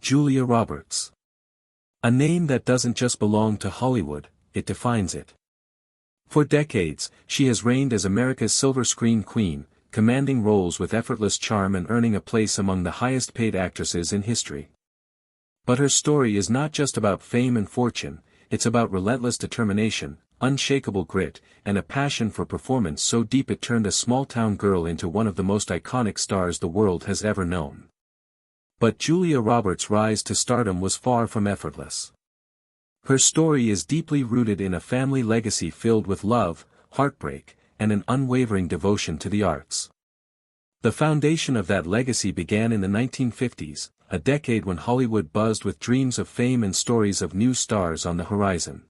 Julia Roberts. A name that doesn't just belong to Hollywood, it defines it. For decades, she has reigned as America's silver screen queen, commanding roles with effortless charm and earning a place among the highest-paid actresses in history. But her story is not just about fame and fortune, it's about relentless determination, unshakable grit, and a passion for performance so deep it turned a small-town girl into one of the most iconic stars the world has ever known. But Julia Roberts' rise to stardom was far from effortless. Her story is deeply rooted in a family legacy filled with love, heartbreak, and an unwavering devotion to the arts. The foundation of that legacy began in the 1950s, a decade when Hollywood buzzed with dreams of fame and stories of new stars on the horizon.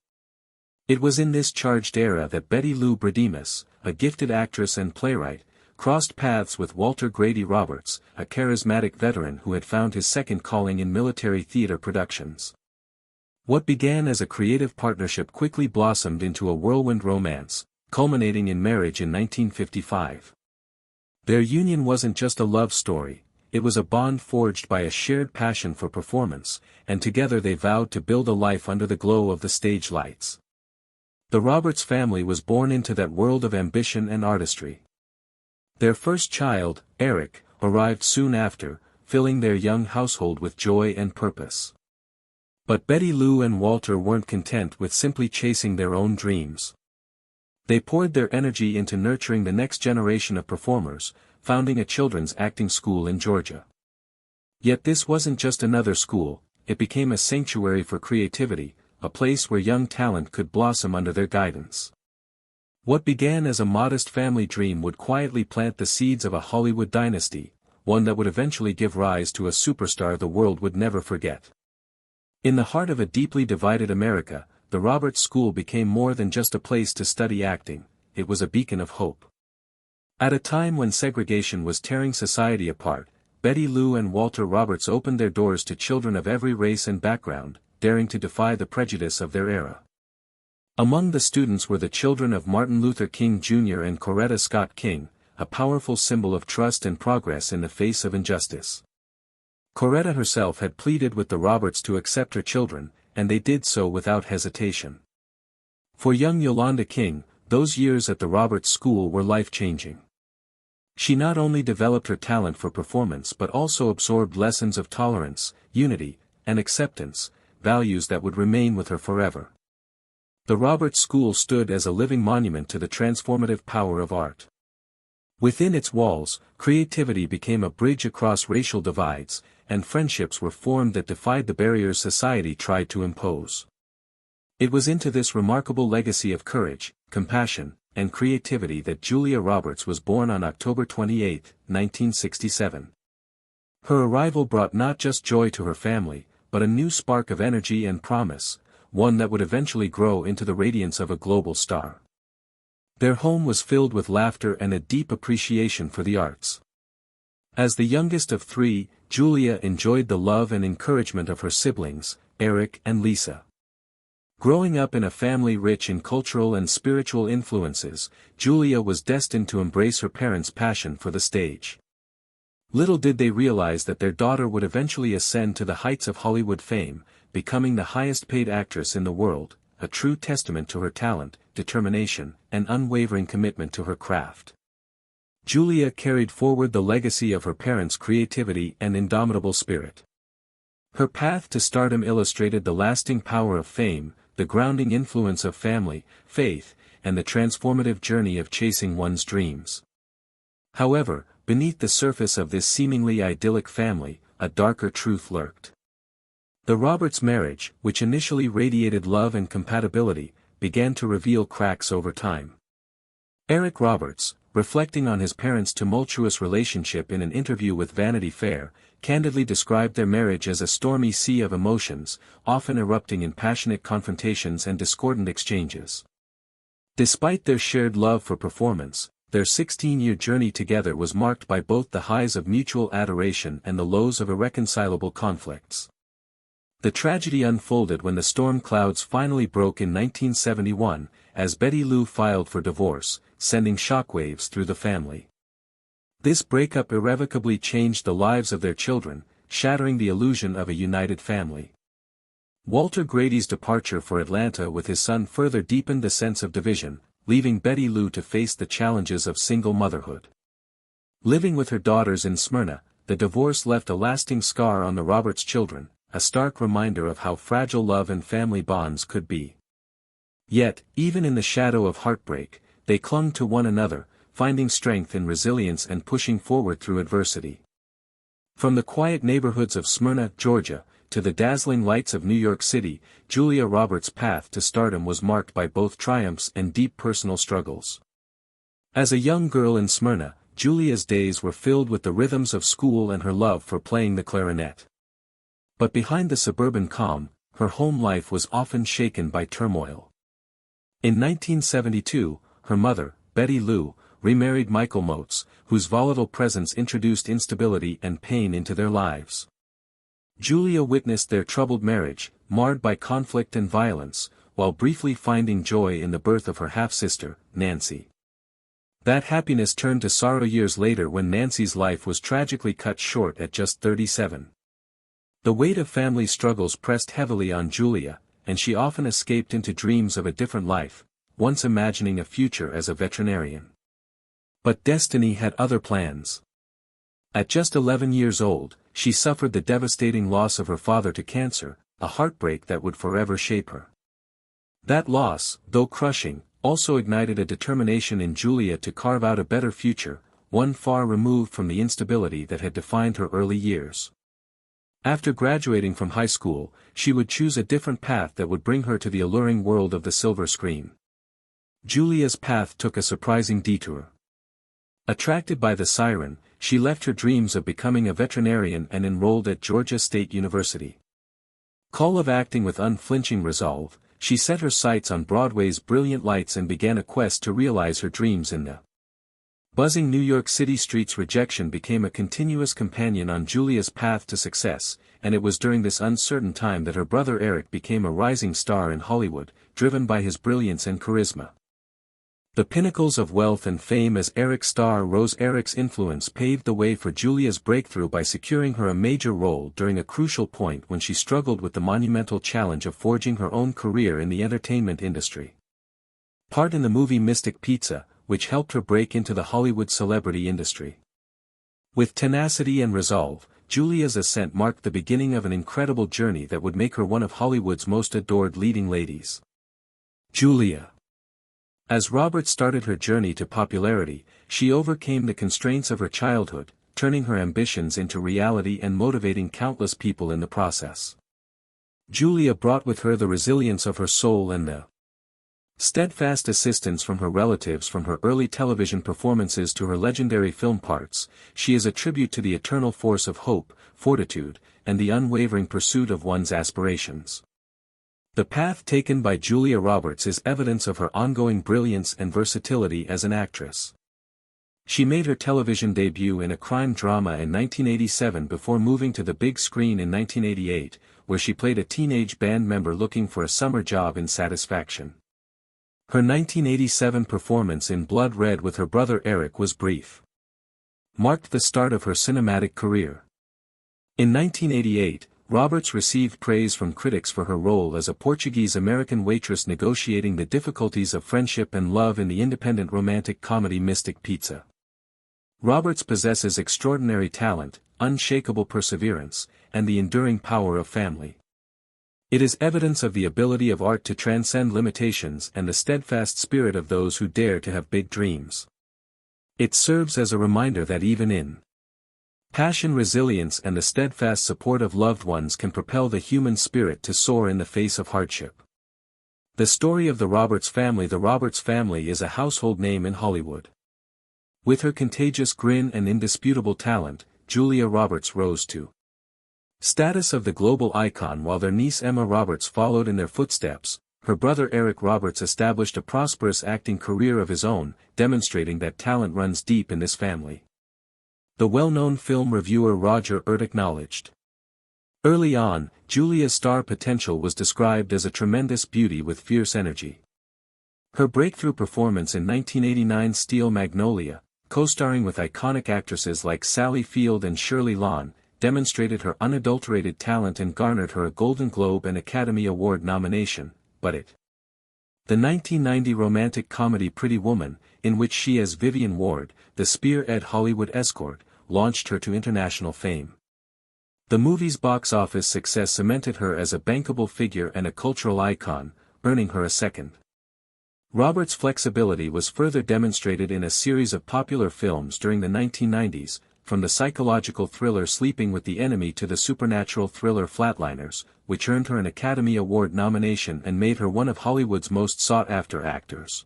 It was in this charged era that Betty Lou Bredemus, a gifted actress and playwright, crossed paths with Walter Grady Roberts, a charismatic veteran who had found his second calling in military theater productions. What began as a creative partnership quickly blossomed into a whirlwind romance, culminating in marriage in 1955. Their union wasn't just a love story, it was a bond forged by a shared passion for performance, and together they vowed to build a life under the glow of the stage lights. The Roberts family was born into that world of ambition and artistry. Their first child, Eric, arrived soon after, filling their young household with joy and purpose. But Betty Lou and Walter weren't content with simply chasing their own dreams. They poured their energy into nurturing the next generation of performers, founding a children's acting school in Georgia. Yet this wasn't just another school, it became a sanctuary for creativity, a place where young talent could blossom under their guidance. What began as a modest family dream would quietly plant the seeds of a Hollywood dynasty, one that would eventually give rise to a superstar the world would never forget. In the heart of a deeply divided America, the Roberts School became more than just a place to study acting, it was a beacon of hope. At a time when segregation was tearing society apart, Betty Lou and Walter Roberts opened their doors to children of every race and background, daring to defy the prejudice of their era. Among the students were the children of Martin Luther King Jr. and Coretta Scott King, a powerful symbol of trust and progress in the face of injustice. Coretta herself had pleaded with the Roberts to accept her children, and they did so without hesitation. For young Yolanda King, those years at the Roberts School were life-changing. She not only developed her talent for performance but also absorbed lessons of tolerance, unity, and acceptance, values that would remain with her forever. The Roberts School stood as a living monument to the transformative power of art. Within its walls, creativity became a bridge across racial divides, and friendships were formed that defied the barriers society tried to impose. It was into this remarkable legacy of courage, compassion, and creativity that Julia Roberts was born on October 28, 1967. Her arrival brought not just joy to her family, but a new spark of energy and promise, one that would eventually grow into the radiance of a global star. Their home was filled with laughter and a deep appreciation for the arts. As the youngest of three, Julia enjoyed the love and encouragement of her siblings, Eric and Lisa. Growing up in a family rich in cultural and spiritual influences, Julia was destined to embrace her parents' passion for the stage. Little did they realize that their daughter would eventually ascend to the heights of Hollywood fame, becoming the highest-paid actress in the world, a true testament to her talent, determination, and unwavering commitment to her craft. Julia carried forward the legacy of her parents' creativity and indomitable spirit. Her path to stardom illustrated the lasting power of fame, the grounding influence of family, faith, and the transformative journey of chasing one's dreams. However, beneath the surface of this seemingly idyllic family, a darker truth lurked. The Roberts marriage, which initially radiated love and compatibility, began to reveal cracks over time. Eric Roberts, reflecting on his parents' tumultuous relationship in an interview with Vanity Fair, candidly described their marriage as a stormy sea of emotions, often erupting in passionate confrontations and discordant exchanges. Despite their shared love for performance, their 16-year journey together was marked by both the highs of mutual adoration and the lows of irreconcilable conflicts. The tragedy unfolded when the storm clouds finally broke in 1971, as Betty Lou filed for divorce, sending shockwaves through the family. This breakup irrevocably changed the lives of their children, shattering the illusion of a united family. Walter Grady's departure for Atlanta with his son further deepened the sense of division, leaving Betty Lou to face the challenges of single motherhood. Living with her daughters in Smyrna, the divorce left a lasting scar on the Roberts children, a stark reminder of how fragile love and family bonds could be. Yet, even in the shadow of heartbreak, they clung to one another, finding strength in resilience and pushing forward through adversity. From the quiet neighborhoods of Smyrna, Georgia, to the dazzling lights of New York City, Julia Roberts' path to stardom was marked by both triumphs and deep personal struggles. As a young girl in Smyrna, Julia's days were filled with the rhythms of school and her love for playing the clarinet. But behind the suburban calm, her home life was often shaken by turmoil. In 1972, her mother, Betty Lou, remarried Michael Moats, whose volatile presence introduced instability and pain into their lives. Julia witnessed their troubled marriage, marred by conflict and violence, while briefly finding joy in the birth of her half-sister, Nancy. That happiness turned to sorrow years later when Nancy's life was tragically cut short at just 37. The weight of family struggles pressed heavily on Julia, and she often escaped into dreams of a different life, once imagining a future as a veterinarian. But destiny had other plans. At just 11 years old, she suffered the devastating loss of her father to cancer, a heartbreak that would forever shape her. That loss, though crushing, also ignited a determination in Julia to carve out a better future, one far removed from the instability that had defined her early years. After graduating from high school, she would choose a different path that would bring her to the alluring world of the silver screen. Julia's path took a surprising detour. Attracted by the siren, she left her dreams of becoming a veterinarian and enrolled at Georgia State University. Full of acting with unflinching resolve, she set her sights on Broadway's brilliant lights and began a quest to realize her dreams in the buzzing New York City streets. Rejection became a continuous companion on Julia's path to success, and it was during this uncertain time that her brother Eric became a rising star in Hollywood, driven by his brilliance and charisma. The pinnacles of wealth and fame as Eric's star rose. Eric's influence paved the way for Julia's breakthrough by securing her a major role during a crucial point when she struggled with the monumental challenge of forging her own career in the entertainment industry. Part in the movie Mystic Pizza, which helped her break into the Hollywood celebrity industry. With tenacity and resolve, Julia's ascent marked the beginning of an incredible journey that would make her one of Hollywood's most adored leading ladies. Julia. As Roberts started her journey to popularity, she overcame the constraints of her childhood, turning her ambitions into reality and motivating countless people in the process. Julia brought with her the resilience of her soul and the steadfast assistance from her relatives. From her early television performances to her legendary film parts, she is a tribute to the eternal force of hope, fortitude, and the unwavering pursuit of one's aspirations. The path taken by Julia Roberts is evidence of her ongoing brilliance and versatility as an actress. She made her television debut in a crime drama in 1987 before moving to the big screen in 1988, where she played a teenage band member looking for a summer job in Satisfaction. Her 1987 performance in Blood Red with her brother Eric was brief. Marked the start of her cinematic career. In 1988, Roberts received praise from critics for her role as a Portuguese-American waitress negotiating the difficulties of friendship and love in the independent romantic comedy Mystic Pizza. Roberts possesses extraordinary talent, unshakable perseverance, and the enduring power of family. It is evidence of the ability of art to transcend limitations and the steadfast spirit of those who dare to have big dreams. It serves as a reminder that even in passion, resilience, and the steadfast support of loved ones can propel the human spirit to soar in the face of hardship. The story of the Roberts family. The Roberts family is a household name in Hollywood. With her contagious grin and indisputable talent, Julia Roberts rose to status of the global icon while their niece Emma Roberts followed in their footsteps. Her brother Eric Roberts established a prosperous acting career of his own, demonstrating that talent runs deep in this family. The well-known film reviewer Roger Ebert acknowledged. Early on, Julia's star potential was described as a tremendous beauty with fierce energy. Her breakthrough performance in 1989's Steel Magnolia, co-starring with iconic actresses like Sally Field and Shirley Lawn, demonstrated her unadulterated talent and garnered her a Golden Globe and Academy Award nomination, but the 1990 romantic comedy Pretty Woman, in which she as Vivian Ward, the spearhead Hollywood escort, launched her to international fame. The movie's box office success cemented her as a bankable figure and a cultural icon, earning her a second. Roberts' flexibility was further demonstrated in a series of popular films during the 1990s, from the psychological thriller Sleeping with the Enemy to the supernatural thriller Flatliners, which earned her an Academy Award nomination and made her one of Hollywood's most sought-after actors.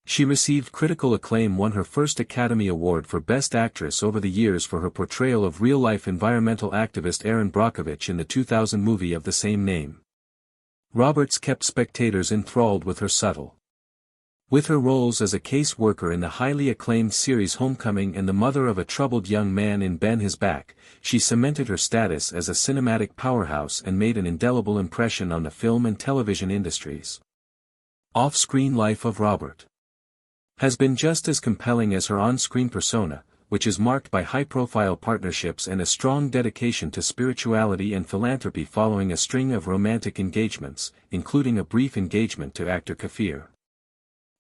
She received critical acclaim, won her first Academy Award for Best Actress over the years for her portrayal of real-life environmental activist Erin Brockovich in the 2000 movie of the same name. Roberts kept spectators enthralled with her subtle. With her roles as a case worker in the highly acclaimed series Homecoming and the mother of a troubled young man in Ben His Back, she cemented her status as a cinematic powerhouse and made an indelible impression on the film and television industries. Off-screen life of Robert has been just as compelling as her on-screen persona, which is marked by high-profile partnerships and a strong dedication to spirituality and philanthropy following a string of romantic engagements, including a brief engagement to actor Kafir.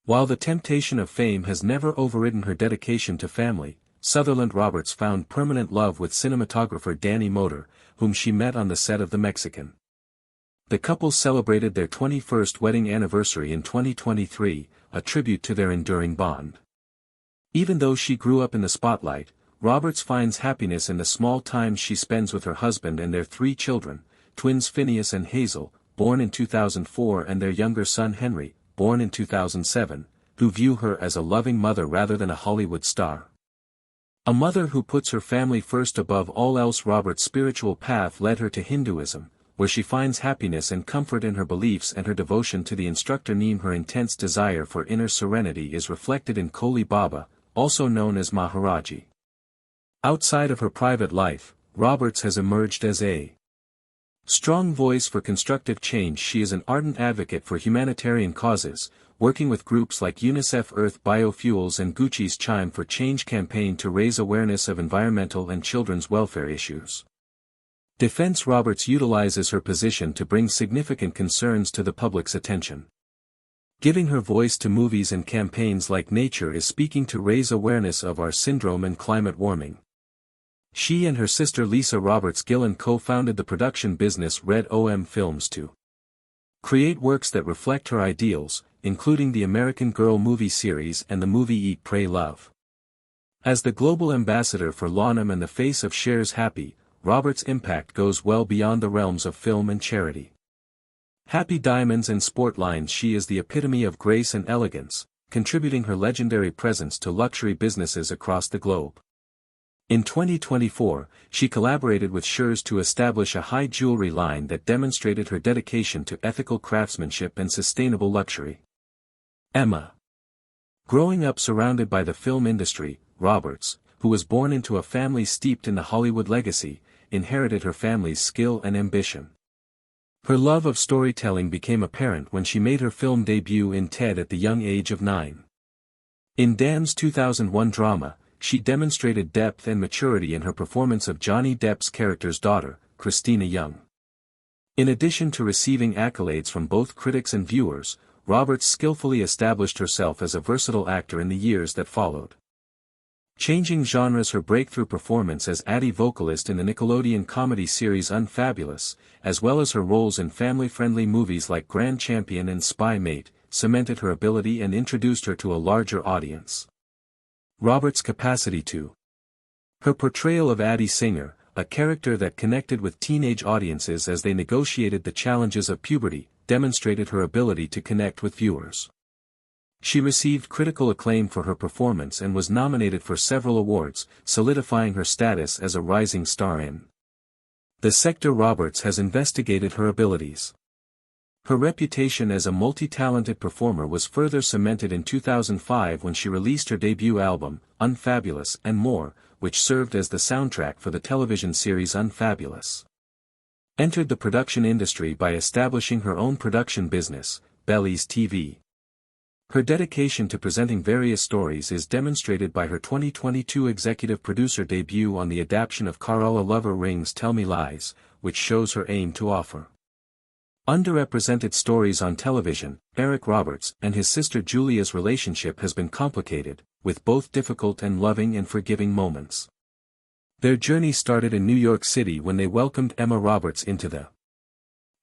While the temptation of fame has never overridden her dedication to family, Sutherland Roberts found permanent love with cinematographer Danny Moder, whom she met on the set of The Mexican. The couple celebrated their 21st wedding anniversary in 2023, a tribute to their enduring bond. Even though she grew up in the spotlight, Roberts finds happiness in the small time she spends with her husband and their 3 children, twins Phineas and Hazel, born in 2004, and their younger son Henry, born in 2007, who view her as a loving mother rather than a Hollywood star. A mother who puts her family first above all else. Roberts' spiritual path led her to Hinduism, where she finds happiness and comfort in her beliefs and her devotion to the instructor Neem. Her intense desire for inner serenity is reflected in Koli Baba, also known as Maharaji. Outside of her private life, Roberts has emerged as a strong voice for constructive change. She is an ardent advocate for humanitarian causes, working with groups like UNICEF Earth Biofuels and Gucci's Chime for Change campaign to raise awareness of environmental and children's welfare issues. Defense. Roberts utilizes her position to bring significant concerns to the public's attention. Giving her voice to movies and campaigns like Nature is Speaking to raise awareness of our syndrome and climate warming. She and her sister Lisa Roberts Gillen co-founded the production business Red OM Films to create works that reflect her ideals, including the American Girl movie series and the movie Eat Pray Love. As the global ambassador for Launem and the face of Shares Happy, Roberts' impact goes well beyond the realms of film and charity. Happy Diamonds and Sport Lines. She is the epitome of grace and elegance, contributing her legendary presence to luxury businesses across the globe. In 2024, she collaborated with Schurz to establish a high jewelry line that demonstrated her dedication to ethical craftsmanship and sustainable luxury. Emma. Growing up surrounded by the film industry, Roberts, who was born into a family steeped in the Hollywood legacy, inherited her family's skill and ambition. Her love of storytelling became apparent when she made her film debut in Ted at the young age of 9. In Dam's 2001 drama, she demonstrated depth and maturity in her performance of Johnny Depp's character's daughter, Christina Young. In addition to receiving accolades from both critics and viewers, Roberts skillfully established herself as a versatile actor in the years that followed. Changing genres. Her breakthrough performance as Addie vocalist in the Nickelodeon comedy series Unfabulous, as well as her roles in family-friendly movies like Grand Champion and Spy Mate, cemented her ability and introduced her to a larger audience. Roberts' capacity to. Her portrayal of Addie Singer, a character that connected with teenage audiences as they negotiated the challenges of puberty, demonstrated her ability to connect with viewers. She received critical acclaim for her performance and was nominated for several awards, solidifying her status as a rising star in the sector. Roberts has investigated her abilities. Her reputation as a multi-talented performer was further cemented in 2005 when she released her debut album, Unfabulous and More, which served as the soundtrack for the television series Unfabulous. Entered the production industry by establishing her own production business, Belly's TV. Her dedication to presenting various stories is demonstrated by her 2022 executive producer debut on the adaptation of Carola Lover Ring's Tell Me Lies, which shows her aim to offer underrepresented stories on television. Eric Roberts and his sister Julia's relationship has been complicated, with both difficult and loving and forgiving moments. Their journey started in New York City when they welcomed Emma Roberts into the.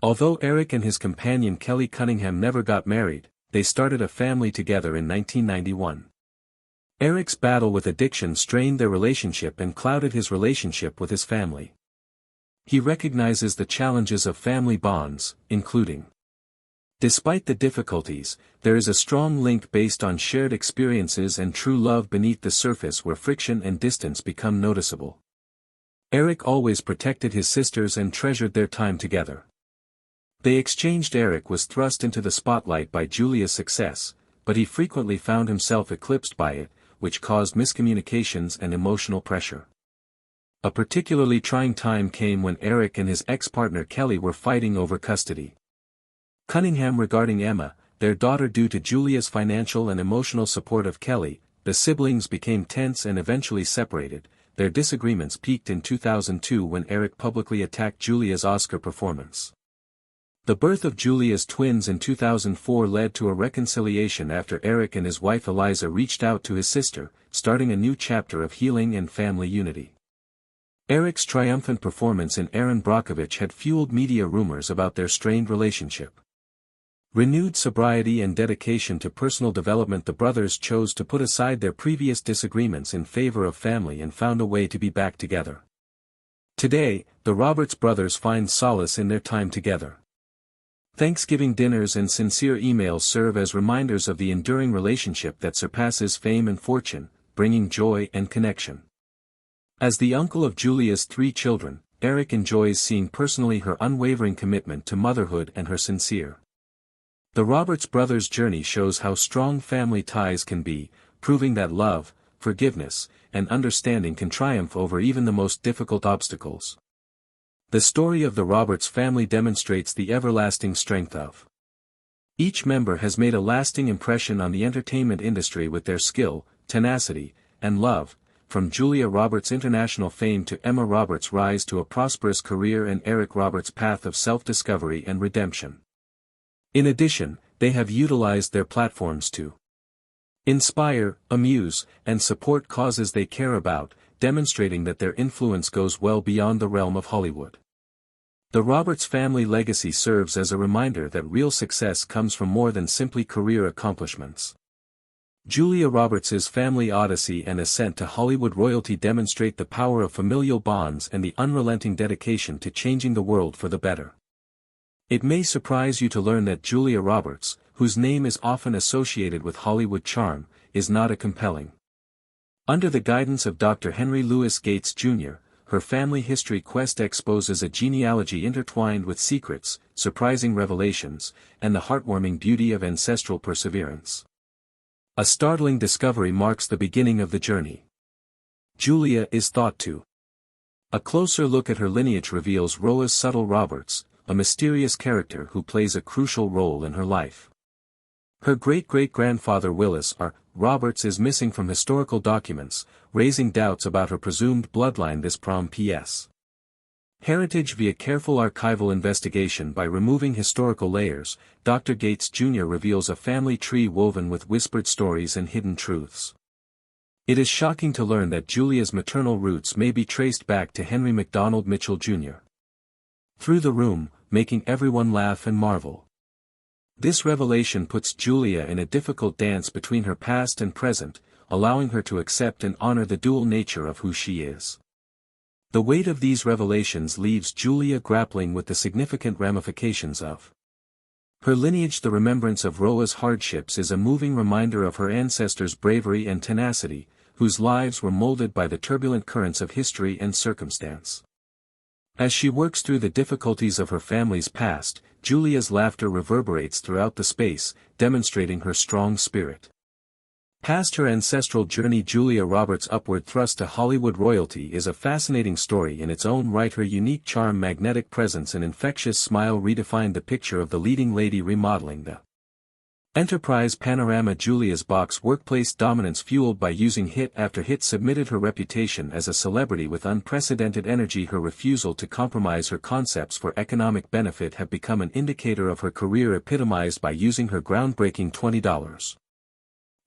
Although Eric and his companion Kelly Cunningham never got married, they started a family together in 1991. Eric's battle with addiction strained their relationship and clouded his relationship with his family. He recognizes the challenges of family bonds, including. Despite the difficulties, there is a strong link based on shared experiences and true love beneath the surface where friction and distance become noticeable. Eric always protected his sisters and treasured their time together. They exchanged. Eric was thrust into the spotlight by Julia's success, but he frequently found himself eclipsed by it, which caused miscommunications and emotional pressure. A particularly trying time came when Eric and his ex-partner Kelly were fighting over custody. Cunningham regarding Emma, their daughter. Due to Julia's financial and emotional support of Kelly, the siblings became tense and eventually separated. Their disagreements peaked in 2002 when Eric publicly attacked Julia's Oscar performance. The birth of Julia's twins in 2004 led to a reconciliation after Eric and his wife Eliza reached out to his sister, starting a new chapter of healing and family unity. Eric's triumphant performance in Erin Brockovich had fueled media rumors about their strained relationship. Renewed sobriety and dedication to personal development. The brothers chose to put aside their previous disagreements in favor of family and found a way to be back together. Today, the Roberts brothers find solace in their time together. Thanksgiving dinners and sincere emails serve as reminders of the enduring relationship that surpasses fame and fortune, bringing joy and connection. As the uncle of Julia's 3 children, Eric enjoys seeing personally her unwavering commitment to motherhood and her sincere. The Roberts brothers' journey shows how strong family ties can be, proving that love, forgiveness, and understanding can triumph over even the most difficult obstacles. The story of the Roberts family demonstrates the everlasting strength of. Each member has made a lasting impression on the entertainment industry with their skill, tenacity, and love, from Julia Roberts' international fame to Emma Roberts' rise to a prosperous career and Eric Roberts' path of self-discovery and redemption. In addition, they have utilized their platforms to inspire, amuse, and support causes they care about, demonstrating that their influence goes well beyond the realm of Hollywood. The Roberts family legacy serves as a reminder that real success comes from more than simply career accomplishments. Julia Roberts' family odyssey and ascent to Hollywood royalty demonstrate the power of familial bonds and the unrelenting dedication to changing the world for the better. It may surprise you to learn that Julia Roberts, whose name is often associated with Hollywood charm, is not a compelling. Under the guidance of Dr. Henry Louis Gates Jr., her family history quest exposes a genealogy intertwined with secrets, surprising revelations, and the heartwarming beauty of ancestral perseverance. A startling discovery marks the beginning of the journey. Julia is thought to. A closer look at her lineage reveals Rose Subtle Roberts, a mysterious character who plays a crucial role in her life. Her great-great-grandfather Willis R. Roberts is missing from historical documents, raising doubts about her presumed bloodline. This P.S. Heritage via careful archival investigation. By removing historical layers, Dr. Gates Jr. reveals a family tree woven with whispered stories and hidden truths. It is shocking to learn that Julia's maternal roots may be traced back to Henry McDonald Mitchell Jr. Through the Room, making everyone laugh and marvel. This revelation puts Julia in a difficult dance between her past and present, allowing her to accept and honor the dual nature of who she is. The weight of these revelations leaves Julia grappling with the significant ramifications of her lineage. The remembrance of Roa's hardships is a moving reminder of her ancestors' bravery and tenacity, whose lives were molded by the turbulent currents of history and circumstance. As she works through the difficulties of her family's past, Julia's laughter reverberates throughout the space, demonstrating her strong spirit. Past her ancestral journey, Julia Roberts' upward thrust to Hollywood royalty is a fascinating story in its own right. Her unique charm, magnetic presence and infectious smile redefined the picture of the leading lady, remodeling the Enterprise Panorama. Julia's box workplace dominance fueled by using hit after hit cemented her reputation as a celebrity with unprecedented energy. Her refusal to compromise her concepts for economic benefit have become an indicator of her career, epitomized by using her groundbreaking $20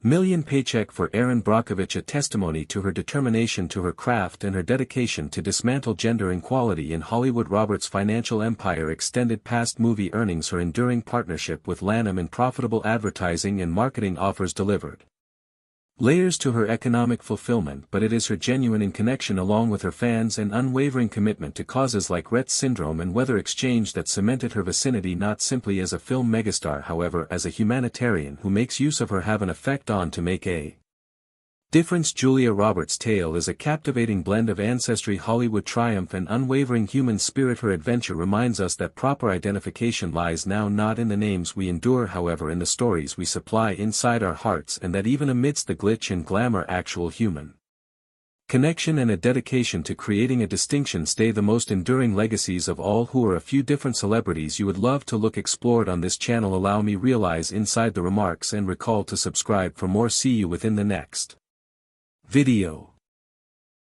million paycheck for Erin Brockovich, a testimony to her determination to her craft and her dedication to dismantle gender inequality in Hollywood. Roberts' financial empire extended past movie earnings. Her enduring partnership with Lanham in profitable advertising and marketing offers delivered layers to her economic fulfillment, but it is her genuine connection along with her fans and unwavering commitment to causes like Rett syndrome and weather exchange that cemented her vicinity, not simply as a film megastar, however, as a humanitarian who makes use of her have an effect on to make a difference. Julia Roberts' tale is a captivating blend of ancestry, Hollywood triumph, and unwavering human spirit. Her adventure reminds us that proper identification lies now not in the names we endure, however in the stories we supply inside our hearts, and that even amidst the glitch and glamour, actual human connection and a dedication to creating a distinction stay the most enduring legacies of all. Who are a few different celebrities you would love to look explored on this channel? Allow me realize inside the remarks and recall to subscribe for more. See you within the next video.